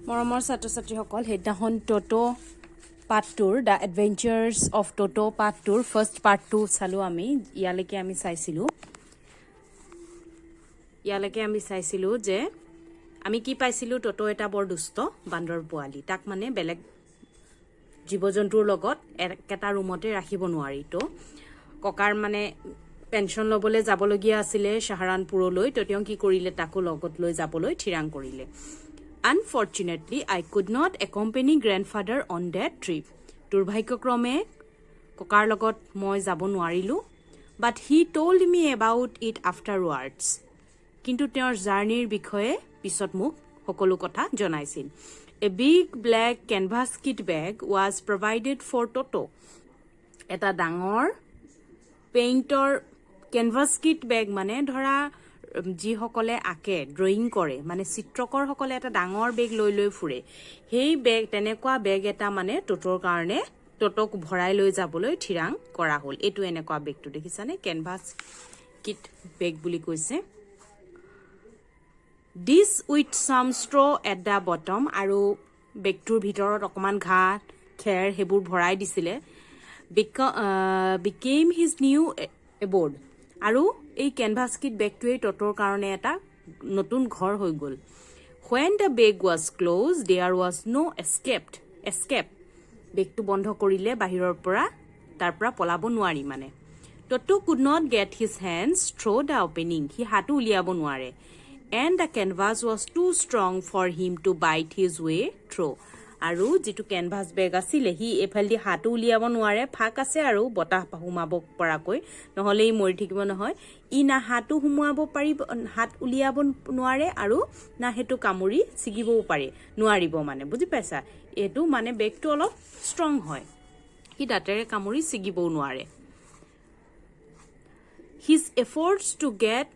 মৰমৰ ছাত্ৰ-ছাত্ৰীসকল হেডাহন Toto part 2 the adventures of Toto part 2 first part 2 চালো আমি ইয়ালৈকে আমি চাইছিলো যে আমি কি পাইছিলো টটো এটা বৰ দুষ্ট বান্দৰ পোৱালি তাক মানে বেলেগ জীৱ-জন্তুৰ লগত একেটা ৰুমতে ৰাখিব নোৱাৰি তো ককাৰ মানে পেনশন লবলৈ যাবলগীয়া আছিল শাহৰানপুৰলৈ তো তেওঁ কি কৰিলে তাকো লগত লৈ যাবলৈ থিৰাং কৰিলে Unfortunately, I could not accompany grandfather on that trip. দুৰ্ভাগ্যক্ৰমে ককাৰ লগত মই যাব নোৱাৰিলো but he told me about it afterwards. কিন্তু তেওঁৰ জাৰ্নিৰ বিষয়ে পিছত মোক সকলো কথা জনাইছিল. A big black canvas kit bag was provided for Toto. এটা ডাঙৰ পেইণ্টৰ canvas kit bag মানে ধৰা যিসকলে আকে ড্ৰয়িং কৰে মানে চিত্ৰকৰ সকলে এটা ডাঙৰ বেগ লৈ ফুৰে সেই বেগ তেনেকুৱা বেগ এটা মানে টটোৰ কাৰণে টটোক ভৰাই লৈ যাবলৈ থিৰাং কৰা হ'ল এটো এনেকুৱা বেগটো দেখিছানে কেনভাছ কিট বেগ বুলি কৈছে this with some straw at the bottom আৰু বেগটোৰ ভিতৰত অকমান ঘাঁ খেৰ হেবোৰ ভৰাই দিছিলে became his new abode আৰু এই ক্যানভাস কিট বেগটোৱে টটোৰ কাৰণে এটা নতুন ঘৰ হৈ গল when the bag was closed there was no escape বেগটো বন্ধ কৰিলে বাহিৰৰ পৰা তাৰ পৰা পলাব নোৱাৰি মানে Toto could not get his hands through the opening he হাতু উলিয়াব নোৱাৰে and the canvas was too strong for him to bite his way through আৰু যেটো ক্যানভাস বেগ আছিল হি এফালদি হাতু উলিয়াব নোৱাৰে ফাক আছে আৰু বতাহ হুমাব পৰাকৈ নহলে ই মৰি থাকিব নহয় ই না হাতু হুমাব পাৰিব হাত উলিয়াব নোৱাৰে আৰু না হেতু কামুৰি ছিগিবও পাৰে নোৱাৰিব মানে বুজি পাইছা এটো মানে বেগটো অলপ ষ্ট্ৰং হয় হি দাঁতেৰে কামুৰি ছিগিবও নোৱাৰে his efforts to get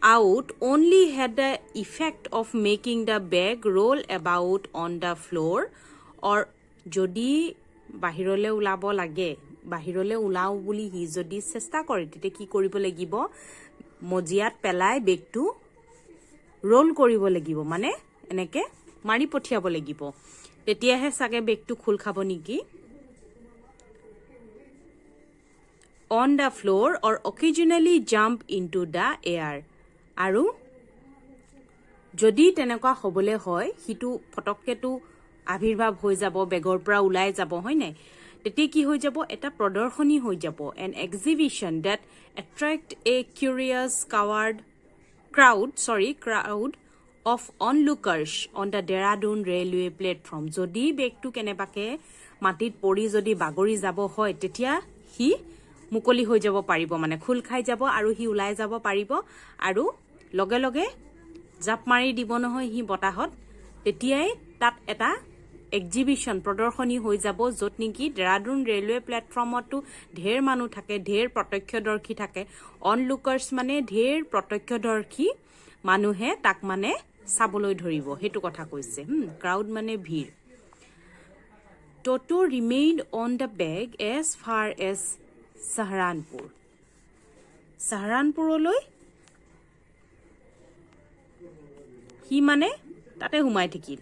out only had the effect of making the bag roll about on the floor or যদি বাহিৰলে উলাব লাগে বাহিৰলে উলাও বুলি হি যদি চেষ্টা কৰে তেতিয়া কি কৰিব লাগিব মজিয়াত পেলাই বেগটো ৰোল কৰিব লাগিব মানে এনেকে মাৰি পঠিয়াব লাগিব তেতিয়াহে সাগে বেগটো খুল খাব নেকি on the floor or occasionally jump into the air আৰু যদি তেনেকুৱা হবলে হয় হিটু ফটককেটো আবিৰ্ভাৱ হৈ যাব বেগৰ পৰা উলাই যাব হয় নাই তেতিয়া কি হৈ যাব এটা প্ৰদৰ্শনী হৈ যাব an exhibition that attract a curious crowd of onlookers on the Dehradun railway platform যদি বেগটো কেনেবাকে মাটিত পৰি যদি বাগৰি যাব হয় তেতিয়া হি মুকলি হৈ যাব পাৰিব মানে খুল খাই যাব আৰু হি উলাই যাব পাৰিব আৰু লগে লগে জাপ মাৰি দিব নহয় হি বতাহত তেতিয়াই তাত এটা এক্সিবিশন প্ৰদৰ্শনী হৈ যাব যত নেকি ডেৰাডুন ৰেলৱে প্লেটফৰ্মটো ঢেৰ মানুহ থাকে ঢেৰ প্ৰত্যক্ষদৰ্শী থাকে অনলুকাৰ্স মানে ঢেৰ প্ৰত্যক্ষদৰ্শী মানুহে তাক মানে চাবলৈ ধৰিব হেতু কথা কৈছে ক্ৰাউড মানে ভিৰ Toto remained on the bag as far as Saharanpurলৈ হি মানে তাতে হুমাই থাকিল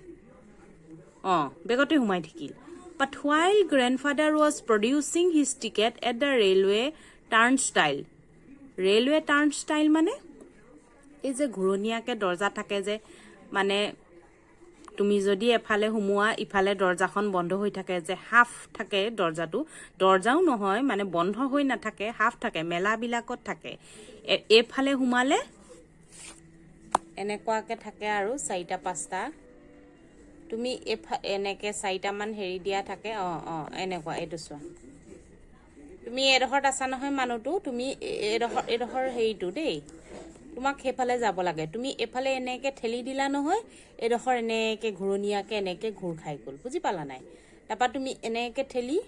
বেগতে হুমাই থাকিল but while grandfather was producing his ticket at the railway turnstile মানে এই যে ঘুৰণিয়াকে দৰজা থাকে যে মানে তুমি যদি এফালে হুমুৱা ইফালে দৰজাখন বন্ধ হৈ থাকে যে হাফ থাকে দৰজাও নহয় মানে বন্ধ হৈ নাথাকে হাফ থাকে মেলা বিলাকত থাকে এফালে হুমালে এনেকুৱাকে থাকে আৰু 4টা 5টা তুমি এনেকে 4টা মান হেৰি দিয়া থাকে এনেকুৱা এটো চোৱা তুমি এডখৰত আছা নহয় মানুহটো তুমি এডখৰ হেৰিটো দেই তোমাক হেফালে যাব লাগে তুমি এফালে এনেকে ঠেলি দিলা নহয় এডখৰ এনেকে ঘুৰণিয়াকে এনেকে ঘুৰ খাই গল বুজি পালা নাই তাপা তুমি এনেকে ঠেলি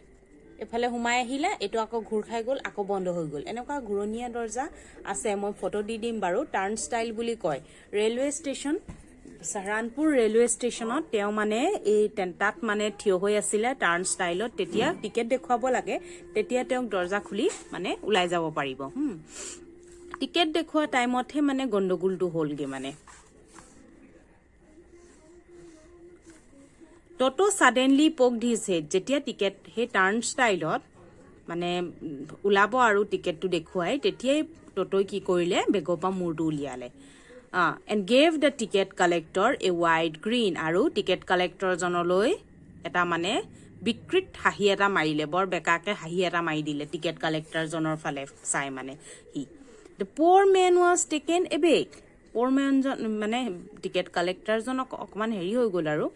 এফালে হুমাই আহিলা এটো আকৌ ঘুৰ খাই গল আকৌ বন্ধ হৈ গল এনেকুৱা ঘুৰণিয়া দৰজা আছে মই ফটো দি দিম বাৰু টাৰ্ন ষ্টাইল বুলি কয় ৰেলৱে ষ্টেচন সাহাৰানপুৰ ৰেলৱে ষ্টেচনত তেও মানে এই তাত মানে থিয় হৈ আছিল টাৰ্ন ষ্টাইলত তেতিয়া টিকেট দেখুৱাব লাগে তেতিয়া তেও দৰজা খুলি মানে উলাই যাব পাৰিব টিকেট দেখুৱা টাইমত হে মানে গণ্ডগোলটো হ'লগে মানে Toto suddenly poked his head. Jetia ticket he turnstile মানে উলাব আৰু টিকেটটো দেখুৱাই তেতিয়াই টটোই কি কৰিলে বেগপা মূৰটো উলিয়ালে and gave the ticket collector a wide grin আৰু টিকেট কালেক্টৰ জনলৈ এটা মানে বিকৃত হাঁহি এটা মাৰিলে বৰ বেকাকে হাঁহি এটা মাৰি দিলে টিকেট কালেক্টৰ জনৰ ফালে চাই মানে হি the poor man was taken aback poor man মানে টিকেট কালেক্টৰ জনক অকমান হেৰি হৈ গল আৰু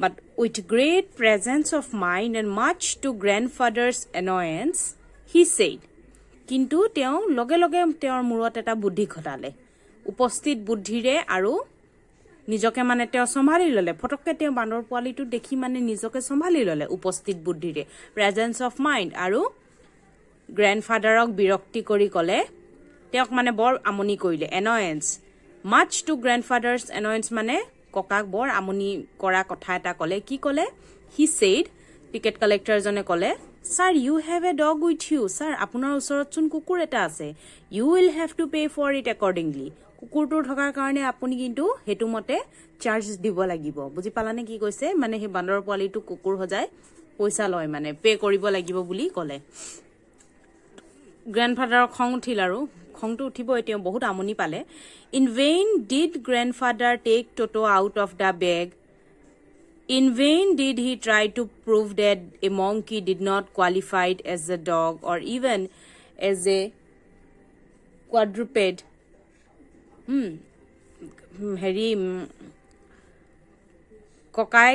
but with great presence of mind and much to grandfather's annoyance he said কিন্তু তেওঁ লগে লগে তেওঁৰ মূৰত এটা বুদ্ধি ঘটালে উপস্থিত বুদ্ধিৰে আৰু নিজকে মানে তেওঁ সম্ভালি ললে ফটককে তেওঁ বান্দৰ পোৱালিটো দেখি মানে নিজকে সম্ভালি ললে উপস্থিত বুদ্ধিৰে প্ৰেজেন্স অফ মাইন্ড আৰু গ্ৰাণ্ডফাদাৰক বিৰক্তি কৰি কলে তেওঁক মানে বৰ আমনি কৰিলে এনয়েন্স মাচ টু গ্ৰাণ্ডফাদাৰছ এনয়েন্স মানে ককাক বৰ আমনি কৰা কথা এটা কলে কি কলে হি সেড টিকেট কালেক্টৰ জনে কলে Sir, you have a dog with you. Sir, আপোনাৰ ওচৰত চোন কুকুৰ এটা আছে. You will have to pay for it accordingly. কুকুৰটো থকাৰ কাৰণে আপুনি কিন্তু হেতু মতে চাৰ্জ দিব লাগিব. বুজি পালানে কি কৈছে? মানে হে বান্দৰ পোৱালিটো কুকুৰ হজাই পইচা লয় মানে পে কৰিব লাগিব বুলি কলে. গ্ৰাণ্ডফাদাৰ খং উঠিল আৰু খংটো উঠিব এতিয়া বহুত আমনি পালে. In vain did grandfather take Toto out of the bag. In vain did he try to prove that a monkey did not qualify as a dog or even as a quadruped. Heri kokai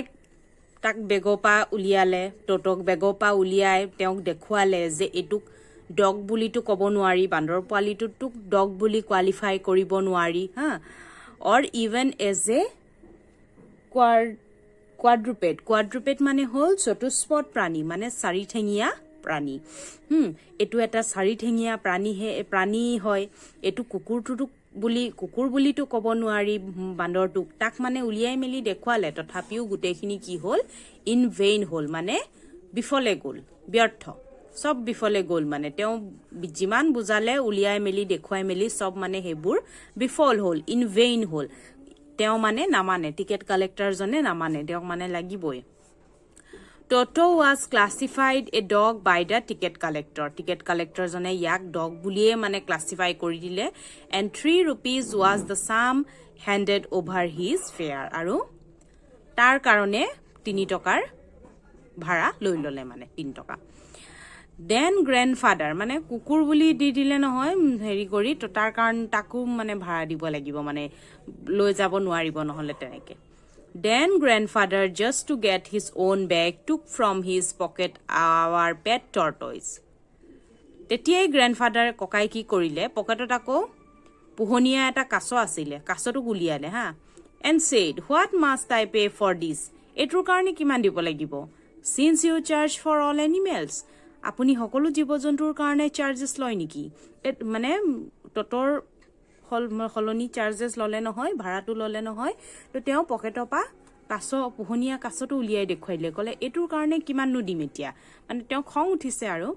tak begopa uliale, totok begopa uliai, teok dekhuale je etuk dog buli to kobo nuari, bandor pali to tuk dog buli qualify koribo nuari, or even as a quadruped মানে হল চতুষ্পদ প্ৰাণী মানে চাৰিঠেঙীয়া প্ৰাণী এটো এটা চাৰিঠেঙীয়া প্ৰাণী হয় এটো কুকুৰ বুলিটো কব নোৱাৰি বান্দৰটোক তাক মানে উলিয়াই মেলি দেখুৱালে তথাপিও গুটেখিনি কি হল ইন ভেইন হল মানে বিফলে গল ব্যৰ্থ সব বিফলে গল মানে তেওঁ যিমান বুজালে উলিয়াই মেলি দেখুৱাই মেলি সব মানে হেবোৰ বিফল হল ইন ভেইন হল তেওঁ মানে নামানে টিকেট কালেক্টৰ জনে নামানে তেওঁক মানে লাগিবই Toto was classified a dog by the ticket collector ticket collector jone yak dog buliye mane classify kori dile and 3 rupees was the sum handed over his fare aru tar karone 3 tokar bhara loi lole mane 3 toka then grandfather মানে কুকুৰ বুলি দি দিলে নহয় হেৰি কৰি তো তাৰ কাৰণ তাকু মানে ভাড়া দিব লাগিব মানে লৈ যাব নোৱাৰিব নহলে তেনেকে then grandfather just to get his own bag took from his pocket our pet tortoise তেতিয়াই grandfather ককাই কি কৰিলে পকেটত আকৌ পুহনিয়া এটা কাছ আছিল কাছটো গুলিয়ালে হা and said what must I pay for this এটোৰ কাৰণে কিমান দিব লাগিব since you charge for all animals আপুনি সকলো জীৱ-জন্তুৰ কাৰণে চাৰ্জেস লয় নেকি মানে টটৰ হলনি চাৰ্জেস ললে নহয় ভাড়াটো ললে নহয় তো তেওঁ পকেটৰ পা কাছ পুহনিয়া কাছটো উলিয়াই দেখুৱাইলে কলে এটোৰ কাৰণে কিমান নো দিম এতিয়া মানে তেওঁ খং উঠিছে আৰু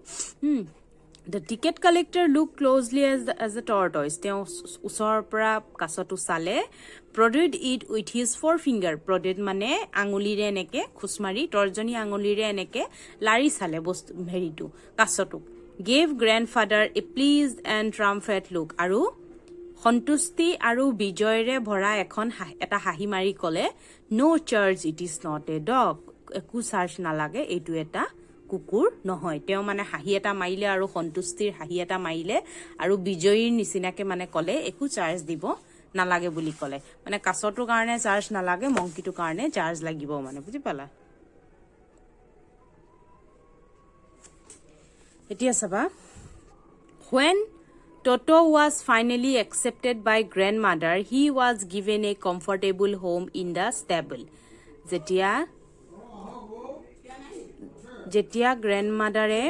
The ticket collector looked closely as the tortoise. তেওঁ উচৰ পৰা কাছটো চালে prodded it with his forefinger. Prodded মানে আঙুলিৰে এনেকে খুসমাৰি তৰ্জনী আঙুলিৰে এনেকে লাৰি চালে বস্তু হেৰিটো কাছটো. Gave grandfather a pleased and triumphant look. আৰু সন্তুষ্টি আৰু বিজয়ৰে ভৰা এখন এটা হাঁহি মাৰি কলে no charge it is not a dog. একো চাৰ্জ নালাগে এইটো এটা কুকুৰ নহয় তেওঁ মানে হাঁহি এটা মাইলে আৰু সন্তুষ্টিৰ হাঁহি এটা মাইলে আৰু বিজয়ীৰ নিচিনাকে মানে কলে একো চাৰ্জ দিব নালাগে বুলি কলে মানে কাছটোৰ কাৰণে চাৰ্জ নালাগে মংকিটোৰ কাৰণে চাৰ্জ লাগিব মানে বুজি পালা এতিয়া সবা when Toto was finally accepted by grandmother he was given a comfortable home in the stable যেতিয়া গ্র্যান্ডমাদারে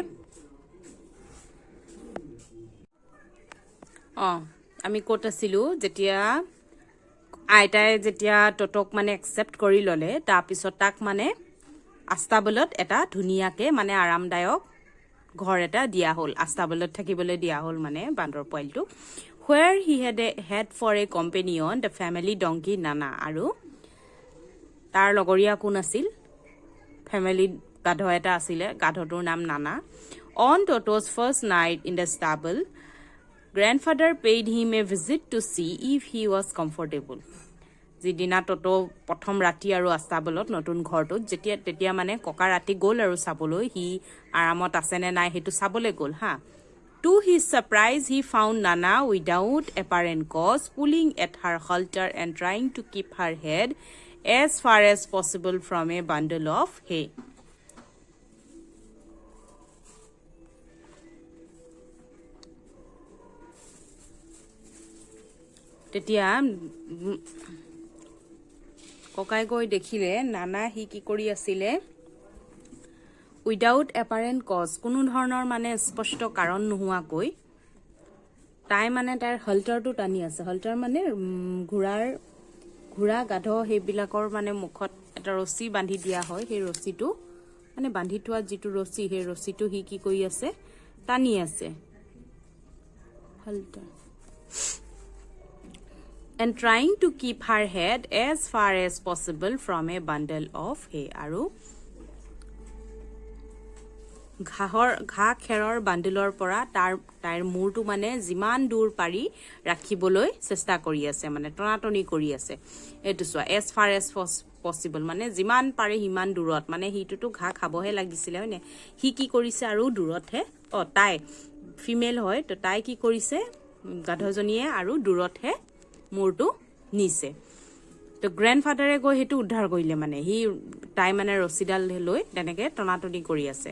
আমি কত আছিলো যেতিয়া আইতাই যেতিয়া টটক মানে একসেপ্ট কৰি ললে তাৰ পিছত তাক মানে আস্তাবলত এটা ধুনিয়াকে মানে আৰামদায়ক ঘৰ এটা দিয়া হল আস্তাবলত থাকিবলৈ দিয়া হল মানে বান্দৰ পইলটো where he had for a companion the family donkey Nana আৰু তাৰ লগৰীয়া কোন আছিল ফেমিলি গাধ এটা আছিলে গাধটোৰ নাম নানা on Toto's first night in the stable grandfather paid him a visit to see if he was comfortable যিদিনা টটো প্ৰথম ৰাতি আৰু আস্তাবলত নতুন ঘৰটোত যেতিয়া তেতিয়া মানে ককা ৰাতি গ'ল আৰু চাবলৈ হি আৰামত আছে নে নাই হেতু চাবলৈ গ'ল হা To his surprise, he found Nana without apparent cause, pulling at her halter and trying to keep her head as far as possible from a bundle of hay. তেতিয়া ককাই গৈ দেখিলে নানা হি কি কৰি আছিলে উইদাউট এপাৰেণ্ট কজ কোনো ধৰণৰ মানে স্পষ্ট কাৰণ নোহোৱাকৈ তাই মানে তাইৰ হল্টাৰটো টানি আছে হল্টাৰ মানে ঘোঁৰা গাধ সেইবিলাকৰ মানে মুখত এটা ৰছী বান্ধি দিয়া হয় সেই ৰছীটো মানে বান্ধি থোৱা যিটো ৰছী সেই ৰছীটো হি কি কৰি আছে টানি আছে Holter and trying to keep her head as far as possible from a bundle of hay আৰু ঘাঁহ খেৰৰ বান্ডিলৰ পৰা তাইৰ মূৰটো মানে যিমান দূৰ পাৰি ৰাখিবলৈ চেষ্টা কৰি আছে মানে টনাটনি কৰি আছে এইটো চোৱা as far as possible মানে যিমান পাৰে সিমান দূৰত মানে হিটোতো ঘাঁহ খাবহে লাগিছিলে হয়নে হি কি কৰিছে আৰু দূৰতহে তাই ফিমেল হয় তো তাই কি কৰিছে গাধজনীয়ে আৰু দূৰতহে মূৰটো নিছে তো গ্ৰেণ্ডফাদাৰে গৈ হেতু উদ্ধাৰ কৰিলে মানে হি তাই মানে ৰছীডাল লৈ তেনেকে টনাটনি কৰি আছে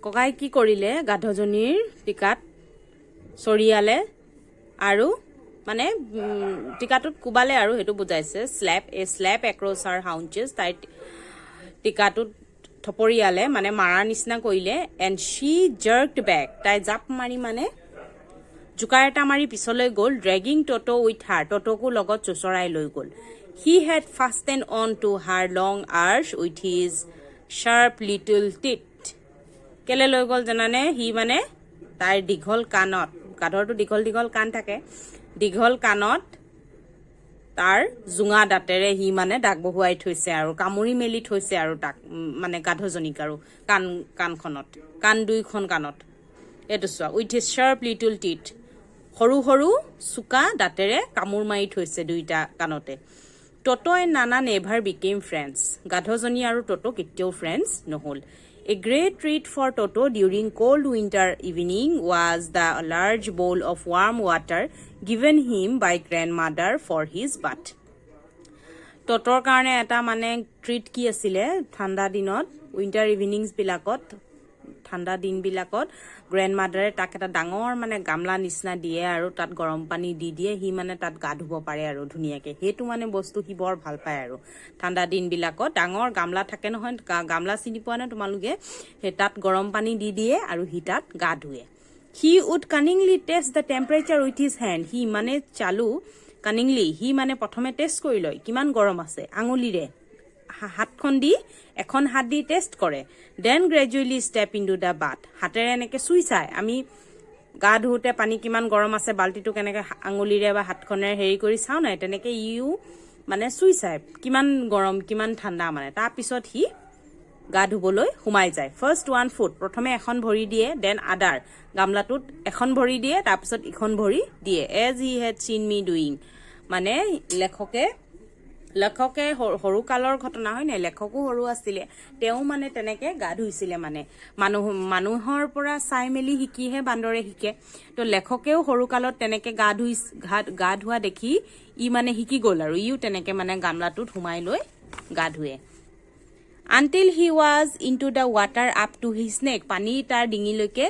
ককাই কি কৰিলে গাধজনীৰ টিকাত চৰিয়ালে আৰু মানে টিকাটোত কুবালে আৰু হেতু বুজাইছে স্ল্যাপ এক্ৰছ হাৰ হাউঞ্চেছ তাই টিকাটোত থপৰিয়ালে মানে মাৰাৰ নিচিনা কৰিলে এণ্ড শ্বি জাৰ্কড বেক তাই জাপ মাৰি মানে জোকাৰ এটা মাৰি পিছলৈ গ'ল ড্ৰেগিং টটো উইথ হাৰ টটোকো লগত চোচৰাই লৈ গ'ল he had fastened on to her long arch with his sharp little teeth কেলে লৈ গ'ল জানানে হি মানে তাইৰ দীঘল কাণত গাধৰটো দীঘল কাণ থাকে দীঘল কাণত তাৰ জুঙা দাঁতেৰে হি মানে দাগ বহুৱাই থৈছে আৰু কামুৰি মেলি থৈছে আৰু তাক মানে গাধজনীক আৰু কাণখনত কাণ দুইখন কাণত এইটো চোৱা with his sharp little teeth সৰু সৰু চুকা দাঁতেৰে কামুৰ মাৰি থৈছে দুইটা কাণতে টটো এণ্ড নানা নেভাৰ বিকেম ফ্ৰেণ্ডছ গাধজনী আৰু টটো কেতিয়াও ফ্ৰেণ্ডছ নহ'ল A great treat for Toto during cold winter evening was the large bowl of warm water given him by grandmother for his bath. Totor karne eta mane treat ki asile thanda dinot winter evenings bilakot thanda din bilakot grandmother tak eta dangor mane gamla nisna die aru tat gorom pani di die hi mane tat ga dhubo pare aru dhuniyake hetu mane bostu hi bor bhal pae aru thanda din bilakot dangor gamla thake nohoy gamla sini poa na tumaluge he tat gorom pani di die aru hi tat ga dhue he would cunningly test the temperature with his hand hi mane chalu cunningly hi mane prothome test kori loi kiman gorom ase angulire হাতখন দি এখন হাত দি test কৰে দেন gradually step into the bath হাতেৰে এনেকে চুই চাই আমি গা ধুতে পানী কিমান গৰম আছে বাল্টিটো কেনেকে আঙুলিৰে বা হাতখনেৰে হেৰি কৰি চাও নাই তেনেকে ইউ মানে চুই চাই কিমান গৰম কিমান ঠাণ্ডা মানে তাৰ পিছত হি গা ধুবলৈ সোমাই যায় ফাৰ্স্ট ওৱান ফুট প্ৰথমে এখন ভৰি দিয়ে দেন আদাৰ গামলাটোত এখন ভৰি দিয়ে তাৰ পিছত ইখন ভৰি দিয়ে as he had seen me doing মানে লেখকে সৰু কালৰ ঘটনা হয় নাই লেখকো সৰু আছিলে তেও মানে তেনেকে গা ধুইছিলে মানে মানুহৰ পৰা চাই মেলি শিকিহে বান্দৰে শিকে তো লেখকেও সৰু কালত তেনেকে গা ধুৱা দেখি ই মানে শিকি গ'ল আৰু ইও তেনেকে মানে গামলাটোত সোমাই লৈ গা ধুৱে until he was into the water up to his neck পানী তাৰ ডিঙিলৈকে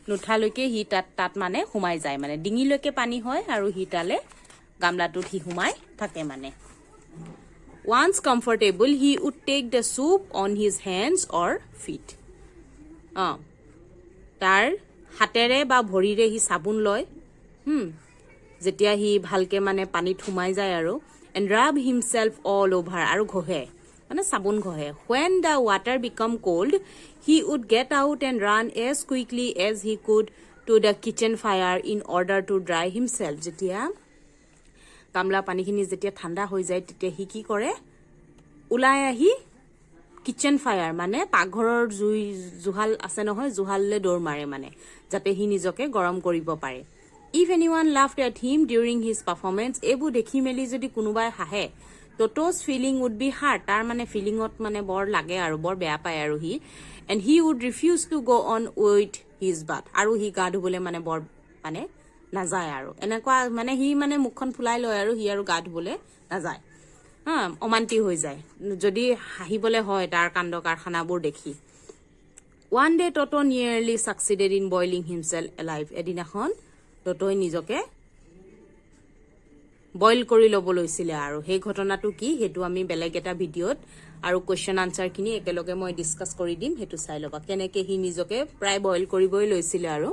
নুঠালৈকে হি তাত মানে সোমাই যায় মানে ডিঙিলৈকে পানী হয় আৰু হি তালে গামলাটোত হি সোমাই থাকে মানে Once comfortable, he would take the soup on his hands or feet. Tar hatere ba bhorire hi sabun loy. Jetia hi bhalke mane panit humai jay aro and rub himself all over aru ghohe. মানে চাবোন ঘহে when the water become cold he would get out and run as quickly as he could to the kitchen fire in order to dry himself যেতিয়া গামলা পানীখিনি যেতিয়া ঠাণ্ডা হৈ যায় তেতিয়া হি কি কৰে ওলাই আহি কিচেন ফায়াৰ মানে পাকঘৰৰ জুই জুহাল আছে নহয় জুহাললে দৌৰ মাৰে মানে যাতে হি নিজকে গৰম কৰিব পাৰে if anyone laughed at him during his performance এবু দেখি মেলি যদি কোনোবাই হাহে Toto's feeling would be hurt তাৰ মানে ফিলিংত মানে বৰ লাগে আৰু বৰ বেয়া পায় আৰু হি and he would refuse to go on with his bath আৰু হি গা ধুবলে মানে বৰ মানে নাযায় আৰু এনেকুৱা মানে হি মানে মুখখন ফুলাই লয় আৰু হি আৰু গা ধুবলে নাযায় অমান্তি হৈ যায় যদি হাহিবলে হয় তাৰ কাণ্ড কাৰখানাবোৰ দেখি one day Toto nearly succeeded in boiling himself alive এদিনাখন টটোই নিজকে বইল কৰি ল'ব লৈছিলে আৰু সেই ঘটনাটো কি হেতু আমি বেলেগ এটা ভিডিঅত আৰু কোৱেশ্চন আনসাৰ খিনি একেলগে মই ডিসকাস কৰি দিম হেতু চাই লবা কেনেকে হি নিজকে প্ৰায় বইল কৰিবই লৈছিলে আৰু